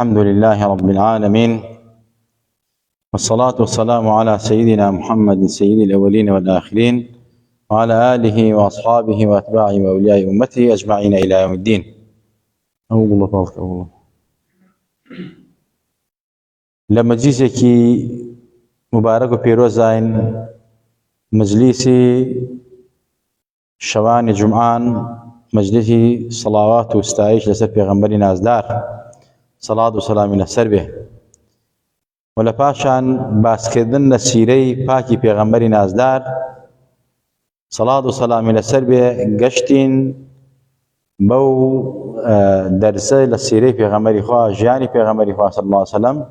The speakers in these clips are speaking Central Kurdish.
الحمد لله رب العالمين، والصلاة والسلام على سيدنا محمد سيد الأولين والآخرين، وعلى آله وأصحابه وأتباعه وأولياء أمته أجمعين إلى يوم الدين. لما جيسكي مبارك وبيروزاين مجلسي شوان جمعان مجلسي صلوات واستعيش لسر پیغمبری نازدار صلاة وسلام لسر به ولا پاشان باسکردن لسیرەی پاکی پیغمبری نازدار صلاة وسلام لسر به گشتین بو درسه لسیرەی پیغمبری خواه ژیانی پیغمبری خواه صلی الله عليه وسلم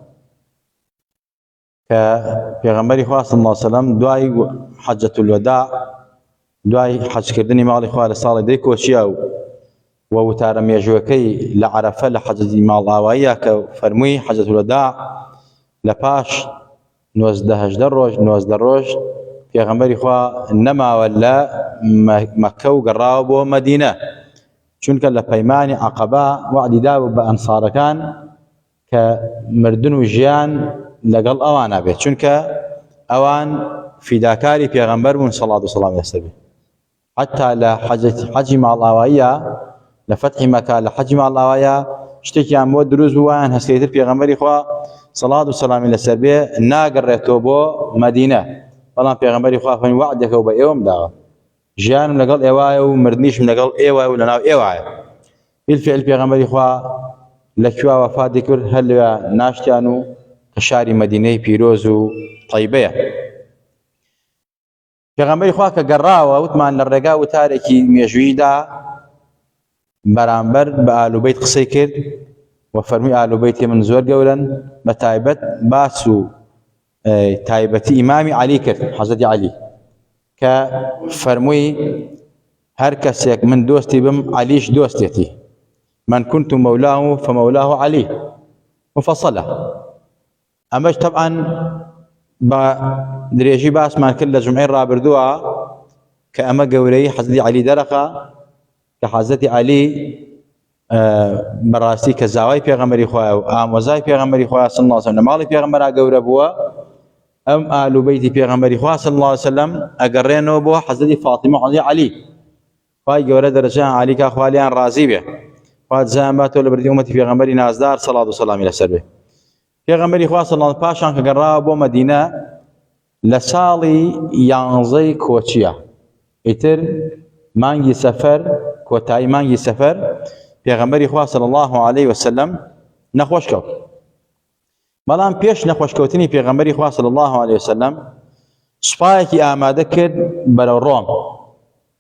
كبيغمبري خواه صلى الله عليه وسلم دعاي حجة الوداع دعاي حج كردني مالي خواه لصالة ديكو شياو ووتار ميجوكي لعرفة لحجة مال آوائية كفرمي حجة الوداع لباش نوزده الروج بيغمبري خواه نما ولا مكة وقراب ومدينة چونك لبيماني عقباء وعد داو بأنصار كان كمردن وجيان لقل أوانا به چونك أوان فداكاري پیغمبر بون صلاة والسلام عليه حتى لحج مع الآوائية لفتح مكة لحج مع الآوائية اشتكي عن مود دروز بوان هسكيتر پیغمبري خواه صلاة والسلام عليه به ناقريتو بو مدينة والله پیغمبري خواه فاني وعدك وبأيوم داغ جيان لقل إيواي ومردنيش لقل إيواي ولناو إيواي بالفعل پیغمبري خواه لكوا وفاة ذكر هل ناشتيانو كشاري مدينة بيروز طيبة پیغمبری خواه که گراوه وتمان للرقا وتاركي ميجويدا برانبر بآلو بيت قصي كرد وفرمي آلو بيت من زور قولا بتايبت باسو تايبتي إمامي علي كرد حضرت علي كفرمي هر كسيك من دوستي بم عليش دوستيتي من كنت مولاه فمولاه علي مفصلة أماش طبعا بدريجي باس ما كل جمعين رابردوها كأما قولي حضرت علي درقة كحضرت علي براسي كزاوي پیغمبري خواه وآموزاي پیغمبري خواه صلى الله عليه وسلم مالي پیغمبرها قورة بوا أم آل بيتي پیغمبري خواه صلى الله عليه وسلم أقرينو بوا حضرت فاطمة وحضرت علي فاي قورة درجان علي كأخواليان رازي به فهد زاماتو لبردي أمتي پیغمبري نازدار صلاة والسلام إلى سربه پیغمبری خواه صلی الله علیه و پاشان که گرا بو مدینه لسالی یانزی کوچیا ایتر مانگی سفر کوتای مانگی سفر پیغمبری خواه صلی الله علیه و سلم نخوش کو بلان پیش نخوش کوتنی پیغمبری خواه صلی الله علیه و سلم سپایکی آماده کرد برو روم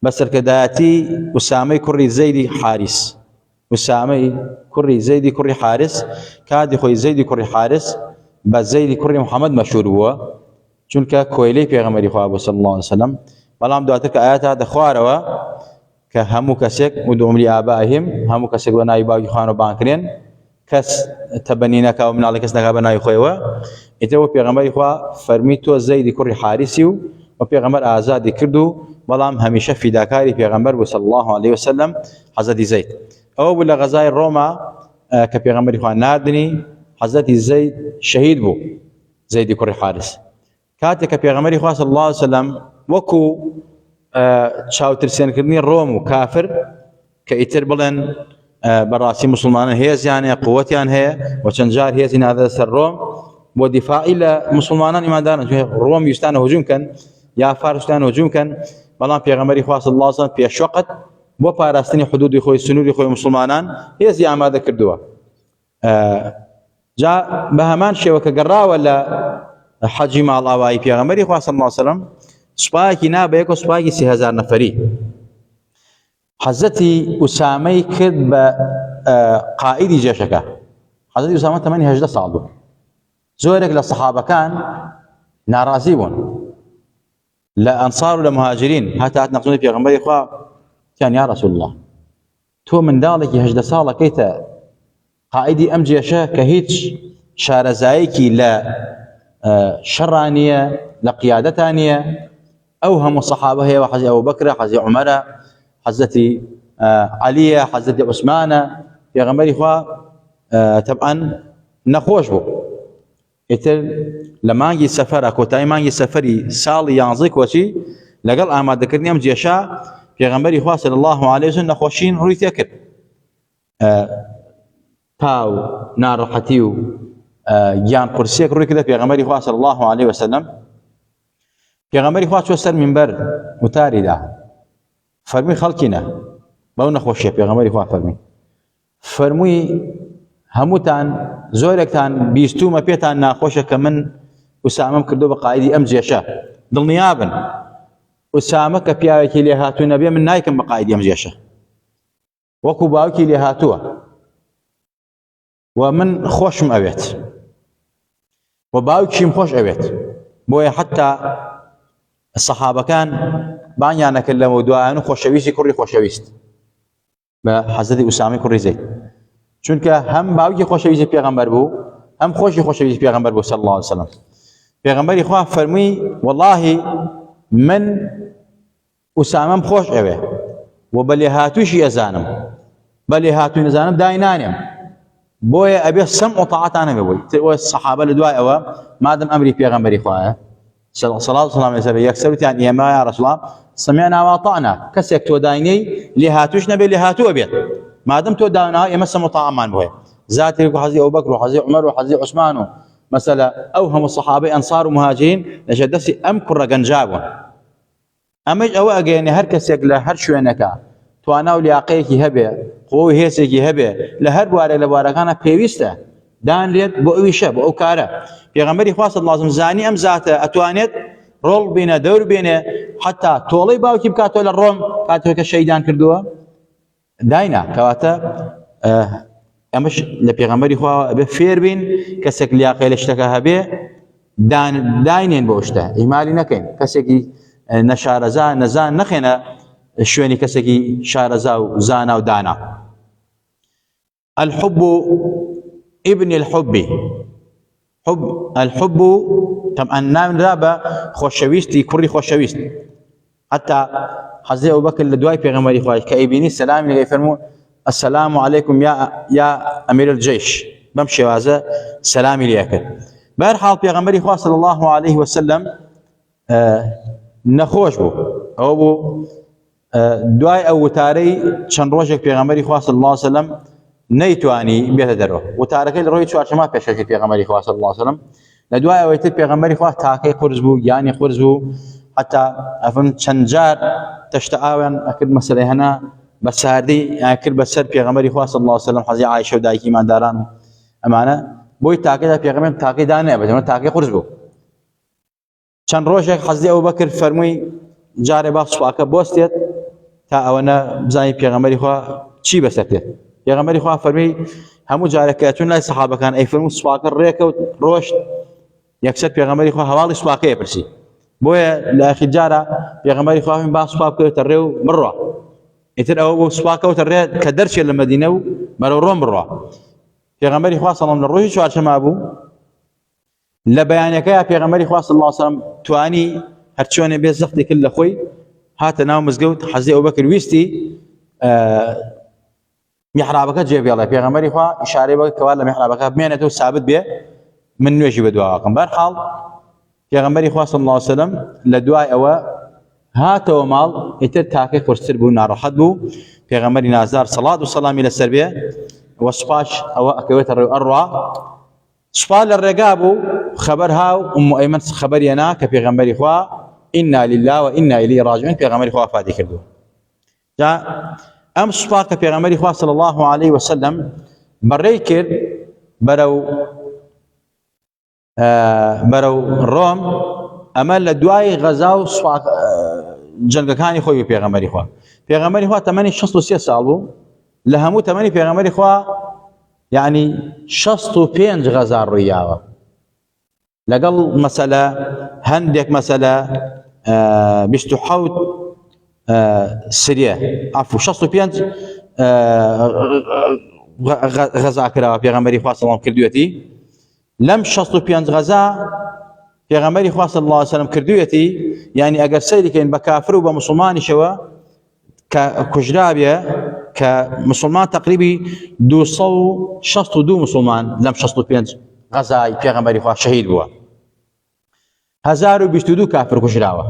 بسر کداتی اسامه کری زیدی حارس اسامه كري زيدي كري حارس كادي خوي زيدي كري حارس بزيدي كري محمد مشهور هو چونك كويلي پیغمبري خواه صلى الله عليه وسلم بلام دواتك آيات هذا خواروا كهمو كسك ودعوم لآبائهم همو كسك بناي باقي خوانو بانكرين كس تبنينك ومن على كسنك بناي خويوا اتو پیغمبري خواه فرميتو زيدي كري حارسيو وبيغمبر آزادي كردو بلام هميشه فداكاري پیغمبر صلى الله عليه وسلم حضرت زيد او بلا غزاير روما كبيغمبري خواه نادني حضرت زيد شهيد بو زيد كري حارس كاتي كبيغمبري خواه صلى الله عليه وسلم وكو تشاو ترسين كردني رومو كافر كايتر بلن براسي مسلمان هيز يعني قوتيان هي وشنجار هيز ان هذا سر روم ودفاع الى مسلمان ايمان دارن روم يستان هجوم كان يا فارس يستان هجوم كان بلان بيغمبري خواه صلى الله عليه وسلم في الشوقت بو پاراستنی حدود خوی سنوری خوی مسلمانان هیچ آماده کردووە جا بهمان شێوە کە گەڕا ولا حەجی ماڵاوایی پێغەمبەری خوا صلی الله علیه وسلم سوپایەکی نابە یەک و سوپایەکی 3000 نەفەری حەزەتی ئوسامەی کرد بە قائیدی جێشەکە حەزەتی ئوسامە تەمەنی 18 ساڵ بوو زۆرێک لە سەحابەکان ناڕازی بوون لە ئەنسار و لە مهاجرین هاتە نەقزونی پێغەمبەری خوا كان يا رسول الله تو من دالك هجد صالة كيتا قائدي أم جيشة كهيتش شارزايكي لا شرانية لقيادتانية أوهم الصحابة هي وحزي أبو بكر حزي عمر حزتي علي حزتي عثمان يا غمري إخوة طبعا نەخۆش بوو. ئیتر لە مانگی سەفەرە کۆتایی مانگی سەفەری ساڵی 11 کۆچی لەگەڵ ئامادەکردنی ئەم جێشە پێغەمبەری خوا صلی الله علیه وسلم نەخۆشین ڕووی تێ کرد، تاو ناڕەحەتی و گیان قورسێک ڕووی کردە پێغەمبەری خوا صلی الله علیه وسلم. پێغەمبەری خوا چوە سەر مینبەر وتاریدا فەرمووی خەڵکینە بەو نەخۆشیە. پێغەمبەری خوا فەرمووی هەمووتان زۆرێکتان بیستومە پێتان ناخۆشە کە من ئوسامەم کردو بە قایدی ئەم جێشە، دڵنیابن ئوسامە کە پیاوێکی لێ هاتوو نەبێ من نایکەم بە قایدی ئەم جێشە، وەکو باوکی لێ هاتووە و من خۆشم ئەوێت و باوکیم خۆش ئەوێت. بۆیە حتا سەحابەکان بانیان نەکرد لەمە دوایان و خۆشەویستی کوڕی خۆشەویست بە حەزرەتی ئوسامی کوڕی زەید، چونکە هەم باوکی خۆشەویستی پێغەمبەر بوو هەم خۆشی خۆشەویستی پێغەمبەر بوو صلی الله علیه وسلم. پێغەمبەری خوا فەرمووی واللهی من ئوسامەم خۆش ئەوێ و بە لێهاتوویشی ئەزانم، بە لێهاتووی نەزانم دای نانێم، بۆیە ئەبێ سەمع و تاعەتان هەبێ بۆی. ئەوە سەحابە لە دوای ئەوە مادەم ئەمری پێغەمبەری خوایە صلوات و سلام لەسەر یەکسەروتیان ئێمە یا ڕەسوڵ الله سەمیعنا وەئەطەعنا، کەسێک تۆ داینەی لێهاتوویش نەبێ لێهاتووە بێت، مادەم تۆ داوناوە ئێمە سەمع و تاعەمان بۆیە. زاتێک و حەزی ئەبوبەکر و حەزی عومەر و حەزی عوسمان و مەسەلە ئەو هەموو سەحابەی ئەنسار و مهاجرین لەژێر دەستی ئەم کوڕە گەنجا بوون. ئەمەش ئەوە ئەگەیەنێ هەر کەسێک لە هەر شوێنەکە توانا و لیاقەیەکی هەبێ، قووە و هێزێکی هەبێ لە هەر بوارێک لە بوارەکانە پێویستە دانرێت بۆ ئەویشە بۆ ئەو کارە. پێغەمبەری خوا صلی الله علیه وسلم زانی ئەم زاتە ئەتوانێت ڕۆڵ بینە دەور بێنێ حتا تۆڵەی باوکی بکاتەوە لە ڕۆم کاتێک کە شەیدان کردووە داینا. کەواتە ئەمەش لە پێغەمبەری خوا ئەبێ فێر بین کەسێک لیاقەی لە شتەکە هەبێ داینێن بۆ شتە، ئیمالی نەکەین، کەسێکی نەشارەزا نەزان نەخێنە شوێنی کەسێکی شارەزا و زانا و دانا. الحب ابن الحب، الحب طبعا نامرا بە خۆشەویستی کوڕی خۆشەویست. حتا حەزرەتی ئەبوبەکر لە دوای پێغەمبەری خوا کە ئەیبینی سەلامی لێ فەرموو السلام عليكم يا امير الجيش، بەم شێوازە سەلامی لێ کرد. بەهەرحاڵ پێغەمبەری خوا صلی الله عليه وسلم نەخۆش بوو. ئەوە بوو دوای ئەو وتارەی چەند ڕۆژێک پێغەمبەری خوا صلی الله عليه وسلم نەیتوانی بێتە دەرەوە. وتارەکەی لە ڕۆژی چوارشەممە پێشەکەی پێغەمبەری خوا صلی الله عليه وسلم. لە دوای ئەوەی تر پێغەمبەری خوا تاکەی قورس بوو، گیانی قورس بوو، حتا ئەفەن چەند جار تەشتە ئاویان ئەکرد مەسەلەی هەنا بە ساردەی کرد بەسەر پێغەمبەری خوا صلی الله عليه وسلم، حەزی عایشە و دایکی ماداران و ئەمانە بۆی تاکەیدا پێغەمبەر تاکەی دانێ بەجەمە تاکەی قورس بوو. چەند ڕۆژێک حەزرەتی ئەبوبەکر فەرمووی جارێ با سوپاکە بۆستێت تا ئەوەنە بزانی پێغەمبەری خوا چی بەسەر دێت. پێغەمبەری خوا فەرمووی هەموو جارێک کە چوون لای سەحابەکان ئەی فەرموو سوپاکە ڕێکەوت ڕۆشت، یەکسەر پێغەمبەری خوا هەواڵی سوپاکەیە پرسی. بۆیە لە ئاخر جارە پێغەمبەری خوا فەرمووی با سوپاک بکەوێتە ڕێ و بڕوا. ئیتر ئەوە بۆ سوپاکەوتە ڕێ کە دەرچێت لە مەدینە و بەرەو ڕۆم بڕوا. پێغەمبەری خوا صلی الله علیه و سلم لە ڕۆژی چوارشەممە بوو، لە بەیانەکەیە پێغەمبەری خوا صلی الله علیه و سلم توانی هەرچۆنێ بێ زەختی کرد لە خۆی هاتە ناو مزگەوت. حەزرەتی ئەبوبەکر ویستی میحرابەکە جێبێڵێ، پێغەمبەری خوا ئیشارەی بە کەوا لە میحرابەکە بمێنێتەوە سابت بێ من نوێژی بە دواواکەم. بەهەرحاڵ پێغەمبەری خوا صلی الله علیه و سلم لە دوای ئەوە هاتەوە ماڵ، ئیتر تاکەی قورستر بوو، ناڕەحەت بوو. پێغەمبەری نازدار سەڵات و سەلامی لەسەر بێ و سوپاش ئەوە ئەکەوێتە ڕێو ئەڕوا. سوپا لە ڕێگا بوو، خەبەر هاو ئوم ئەیمەن خەبەری هێنا کە پێغەمبەری خوا ئینا لله و ئینا ئیلەیهی ڕاجعون پێغەمبەری خوا وفاتی کردووە. جا ئەم سوپا کە پێغەمبەری خوا صلی الله عليه وسلم بەڕێی کرد بەرەو ڕۆم، ئەمە لە دوای غەزا و جەنگەکانی خۆی بوو. پێغەمبەری خوا تەمەنی 63 ساڵ بوو. لە هەموو تەمەنی پێغەمبەری خوا یعنی 65 غەزا ڕوویاوە، لەگەڵ مەسەلە هەندێک مەسەلە 27 سریە عفو 65 غەزا کراوە پێغەمبەری خوا صلی الله علیه و سلم کردوێتی. لەم 65 غەزا پێغەمبەری خوا صلی الله علیه و سلم کردوێتی، یعنی ئەگەر سەیری کەین بە کافر و بە موسڵمانیشەوە ككجرابيا كمسلمان تقريبا 262 مسلمان لم 65 غزاي پیغمبري خوا شهيد بوا 1022 كافر كجراوه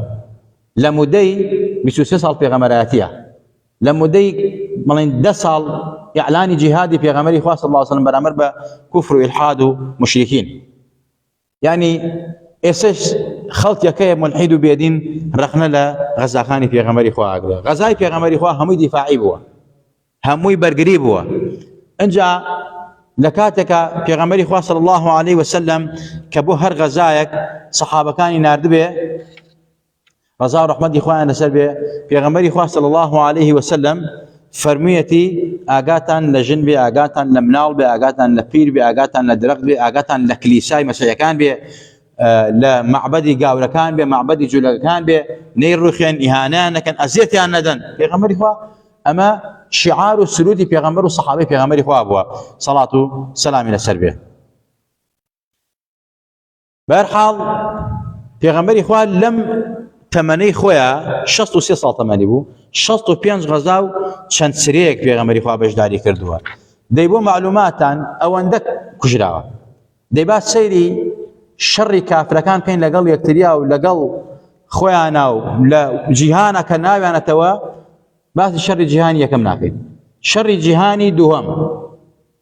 لمدي 23 سال پیغمبراتيه لمدي مالين 10 سال اعلان جهادي پیغمبري خوا صلى الله عليه وسلم برامر بكفر والحاد ومشركين يعني اساس خلط يكي ملحد بيدين رخنا لا غزاخاني پیغمبري خوا غزاي پیغمبري خوا همي دفاعي بوا همي برگري بوا انجا لكاتك پیغمبري خوا صلى الله عليه وسلم كبو هر غزايك صحابه كان نارد به رضا رحمت اخوان نسر به پیغمبري خوا صلى الله عليه وسلم فرميتي اغاتان لجنبي اغاتان لمنال به اغاتان لپير به اغاتان لدرق به اغاتان لكليساي مسيكان به لمعبدي قاولكان به معبدي جولكان به نيروخين اهانان كان ازيتي ندن پیغمبري خوا اما شعار السلوك پیغمبر والصحابه پیغمبري خوا ابوا صلاه سلام نسر به بهرحال پیغمبري خوا لم تمني خويا 63 سال تمني بو 65 غزاو چند سريك پیغمبري خوا بجداري کردوا ديبو معلوماتان او عندك كجراوا ديبا سيري شر كافر كان بين لقل يكتريا ولقل خويانا ولا جيهانا كناوي انا توا بس شر جهاني كم ناكي شر جهاني دوهم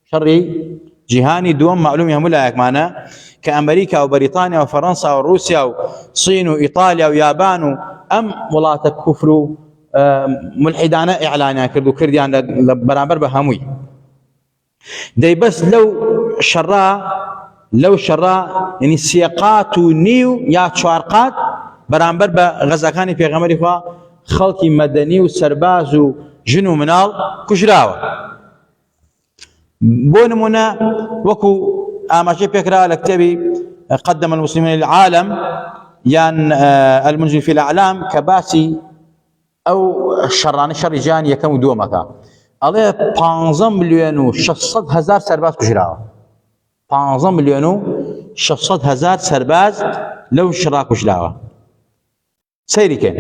شر جهاني دوهم معلوم يا ملاك معنا كامريكا وبريطانيا وفرنسا وروسيا والصين وايطاليا ويابان ام ولات كفر ملحدانا اعلان كردو كرديان برابر بهموي دي بس لو شرا يعني سياقات نيو يا شوارقات برابر بغزاكاني في غمري خوا خلقي مدني وسرباز وجنو منال كجراوه بونمنا وكو اماشي فكره لكتبي قدم المسلمين للعالم يان المنزل في الاعلام كباسي او شراني شر جاني كم دومك عليه 15 مليون و 600 هزار سرباز كجراوه 15 مليون و 600 هزار سرباز لو شراك كجراوه سيري كان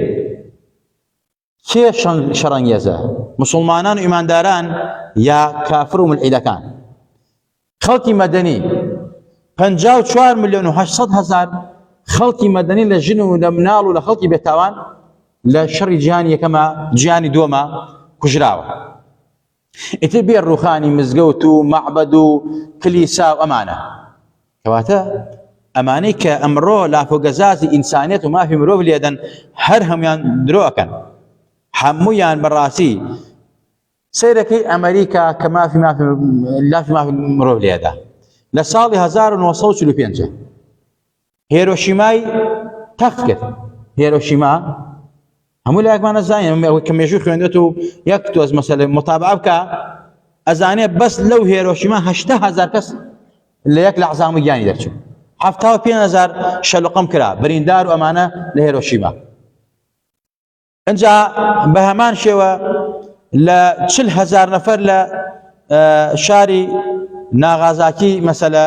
كيف شران يزا مسلمانان ايمانداران يا كافر وملحد كان خلقي مدني 54 مليون و 800 هزار خلقي مدني لجن ولمنال ولخلقي بتاوان لشر جهاني كما جهاني دوما كجراوه اتبي الروخاني مزقوتو معبدو كليسا وامانه كواتا اماني كامرو لا فوق زازي انسانيته ما في مروف ليدن هرهم يان دروكن حمويان براسي سيركي امريكا كما في ما في مروف ليدا لصالي 1935 هيروشيماي تفكر هيروشيما همو لاك ما نزاين كم يشوف عندته يكتو از مثلا متابعه بك ازاني بس لو هيروشيما 8000 كس اللي ياكل عظام جاني درچو 75000 شلقم كرا بريندار وامانه لهيروشيما انجا بهمان شوا ل 4000 نفر ل شاري ناغازاكي مثلا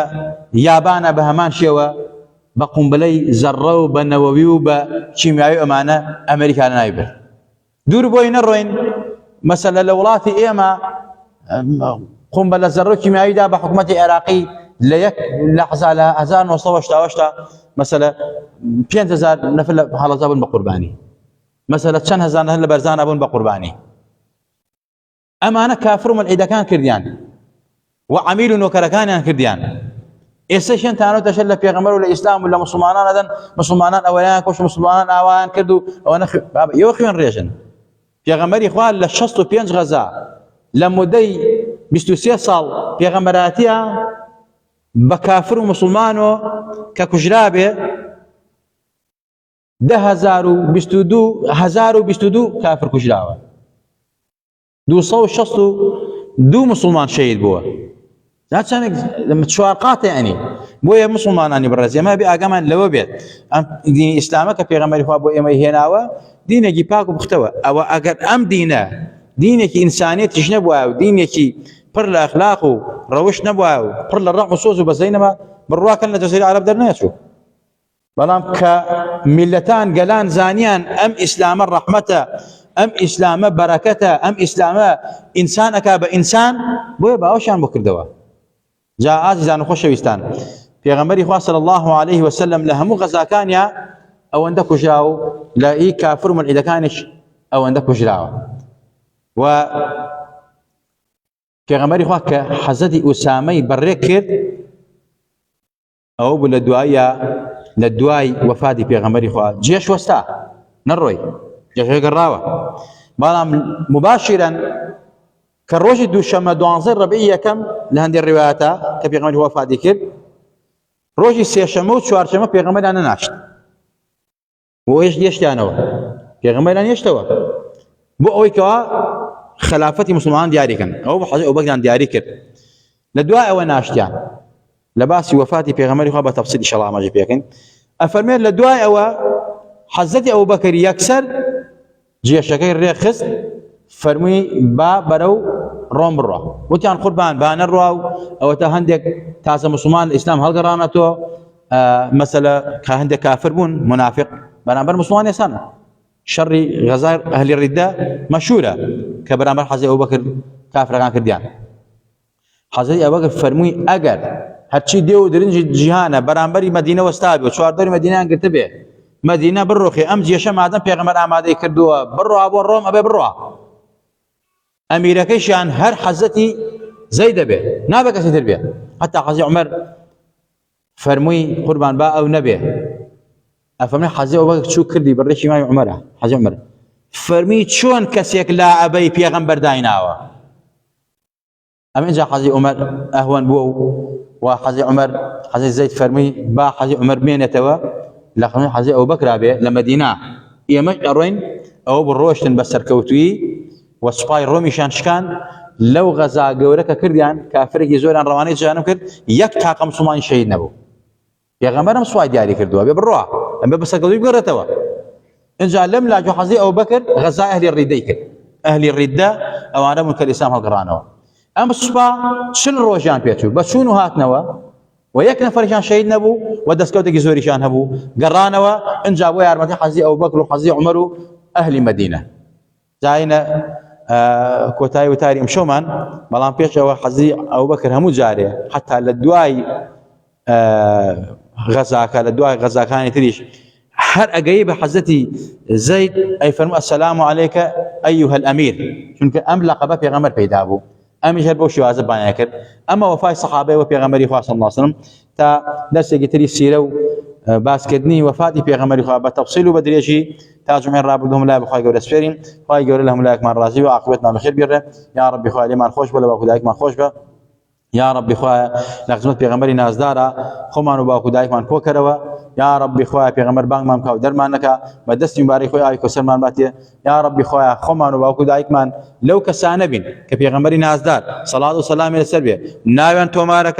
يابانا بهمان شوا بقنبلي ذره وبنووي وبكيميائي امانه امريكا نايبر دور بوين الروين مثلا لولاتي ايما قنبله ذره كيميائي دا بحكومه العراقي ليك لحظه على 1928 مثلا 5000 نفر حاله زابن بقرباني مثلا 2000 نفر برزان ابون بقرباني امانه كافر ملعيد كان كرديان وعميل وكركان كرديان إيسيشن تانو تشل پیغمبر ولا اسلام ولا مسلمانان هذن مسلمانان اوان كوش مسلمانان اوان كردو وانا يو خيون ريشن پیغمبر اخوان ل 65 غزا لمدي 23 سال پیغمبراتيا بكافر ومسلمانو ككجرابه 1022 كافر كجرابه 262 مسلمان شهيد بوا ذات لما تشوارقات يعني بويا مسلمان اني برزي ما بي اقامان لو بيت دين اسلامك في غمر فابو اما هناوا دينك باكو بختوى او اگر ام دينك انسانيه تجنبوا دينك بر الاخلاق روش نبوا بر الروح وصوص بس بينما برواك لنا جزيره العرب درنا شو بلام كملتان قلان زانيان ام اسلام الرحمه ام اسلام بركته ام اسلام انسانك بانسان بو باوشان بكردوا جاء عزيزان خوشويستان پیغمبري خوا صلى الله عليه وسلم لهم غزاكان يا او عندك جراو لا اي كافر من اذا كانش او عندك جراو و پیغمبري خوا كحزتي اسامه بركر او لدواي وفادي پیغمبري خوا جيش وستا نروي جيش قراوه بلام مباشرا كروج دوشمه دوانزر ربيعيه كم لهندي الروايات كبيغمبري هو فادي كر روجي سيشمه وشوارشمه پیغمبري انا ناشت وايش يشتانوا پیغمبري انا يشتوا بو اويكا خلافتي مسلمان دياري كان او حاجه او بغدان دياري كر لدواء او ناشتيان لباسي وفاتي پیغمبري خو بتفصيل ان شاء الله ما جي بيكن افرمي لدواء او حزتي ابو بكر يكسر جيشكي رخص فرمي با برو روم برا وتيان قربان بان الرو او تهندك تاس مسلمان الاسلام هل قرانته مثلا كهندك كافر بون منافق برامبر مسلمان يسان شر غزاير اهل الردة مشهوره كبرامبر حزي ابو بكر كافر كان كرديان حزي ابو بكر فرمي اگر هرچی دیو درنج جهانه برانبری مدینه وستابی و چوارداری مدینه انگرته به مدینه بروخی ام جیشه مادم پیغمبر آماده کردو برو ابو روم ابي برو اميركيشان هر حزتي زيد به نابك سيتر به حتى حزي عمر فرمي قربان با او نبي افهمني حزي ابو بكر شو كردي بريشي ما عمره حزي عمر فرمي شلون كسيك لا ابي پیغمبر دايناوا ام جا حزي عمر اهون بو وحزي عمر حزي زيد فرمي با حزي عمر مينتوا لقد حزي ابو بكر ابي لمدينه يمش اروين او بروشتن بسركوتوي وسباي رومي شان لو غزا قورك كرديان كافرك زوران رواني جانم كرد يك تاقم سمان شهيد نبو يا غمرم سواي دياري كردوا ابي بروح ام بسركوتوي قرتوا ان جاء لم لا جو حزي ابو بكر غزا اهل الردة اهل الردة او انا من الاسلام هالقرانوا ام سبا شل روجان بيتو بس شنو هاتنوا ويك نفر شان شهيد نبو ودسكوتك زوري شان هبو قرانوا ان جابوا يا رمتي حزي ابو بكر وحزي عمر اهل مدينه جاينا كوتاي وتاري مشومان بلان بيش او حزي ابو بكر همو جاري حتى لدواي غزاك لدواي غزاكاني تريش هر اقيب حزتي زيد اي فرموا السلام عليك ايها الامير شنك ام لقب پیغمبر پیدا بو ام جهر بو شواز بانيكر اما وفاي صحابه وبيغمبري خوا صلى الله عليه وسلم تا درس جتري سيره باس كدني وفاتي بيغمبري خوا بتفصيل وبدريجي تاجم رابطهم لا بخواي قول اسفرين خواي قول لهم لا كمان راضي وعاقبتنا بخير بيره يا ربي خواي لي ما خوش ولا باخذ دايك ما خوش به يا ربي خواي لخدمت بيغمبري ناس دارا خمان وباخذ دايك ما كوكروا يا ربي خواي بيغمبر بانك ما مكاو درمانك بدست مبارك خويا ايكو سلمان باتي يا ربي خواي خمان وباخذ دايك ما لو كسانبين كبيغمبري ناس دار صلاه وسلام الى سربيه ناوان تومارك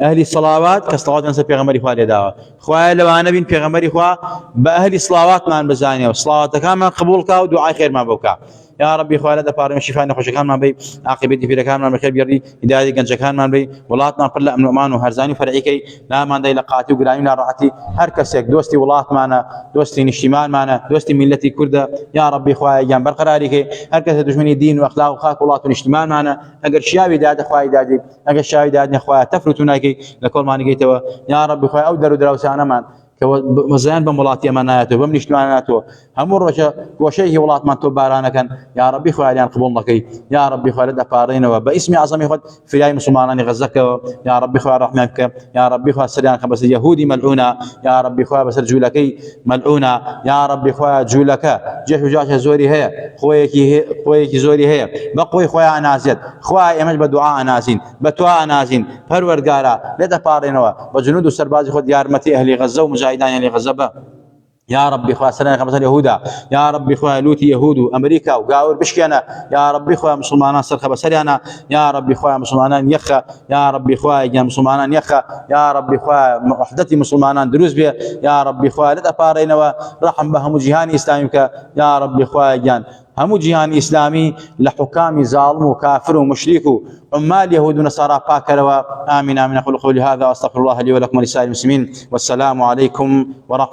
اهل الصلوات كصلوات انسى بيغمبري خوا داوا خويا لو انا بين بيغمبري خوا باهل الصلوات ما بزانيه والصلوات كامل قبولك ودعاء خير ما بوكا يا ربي خويا لدى بارم شفاء نخوش كان ما بي عاقبتي في كان ما خير بيري هدايه جنج كان ما بي ولاتنا قل من امان وهرزاني فرعيكي لا ما داي لقاتي وقراينا راحتي هركسك دوستي ولات معنا دوستي اجتماع معنا دوستي ملتي كرده يا ربي خويا جنب برقراري هركس دشمني دين واخلاق وخاك ولات اجتماع معنا اگر شاوي داد خويا دادي اگر شاوي دادني خويا تفرتوناكي لكل ما نجيتوا يا ربي خويا او دروسانا مان كوزان بمولاتي اماناته بمنشتواناته هم الرجا وشيء ولات ما تبارانا كان يا ربي خويا علينا قبولناك يا ربي خويا لدى بارينا وباسم عظمي خد في لاي مسلمان غزك يا ربي خويا رحمك يا ربي خويا سريان بس يهودي ملعونه يا ربي خويا بس جولكي ملعونه يا ربي خويا جولك جيش زوري هي خويك زوري هي بقوي خويا انازيد خويا يمج بدعاء انازين بتوا انازين پروردگارا لدى بارينا وجنود السرباز خد يارمتي اهل غزه ومجاهدين اهل غزه يا ربي خويا سنه خمسه يهودا يا ربي خويا لوتي يهود وامريكا وقاور بشكينا يا ربي خويا مسلمان سرخه بسريانا يا ربي خويا مسلمان يخا يا ربي خويا مسلمان يخا يا ربي خويا وحدتي مسلمان دروز بيه يا ربي خويا لدى بارينا رحم بهم جهان اسلامك يا ربي خويا جان هم جهان اسلامي لحكام ظالم وكافر ومشرك عمال يهود ونصارى باكر امين امين اقول قولي هذا واستغفر الله لي ولكم ولسائر المسلمين والسلام عليكم ورحمه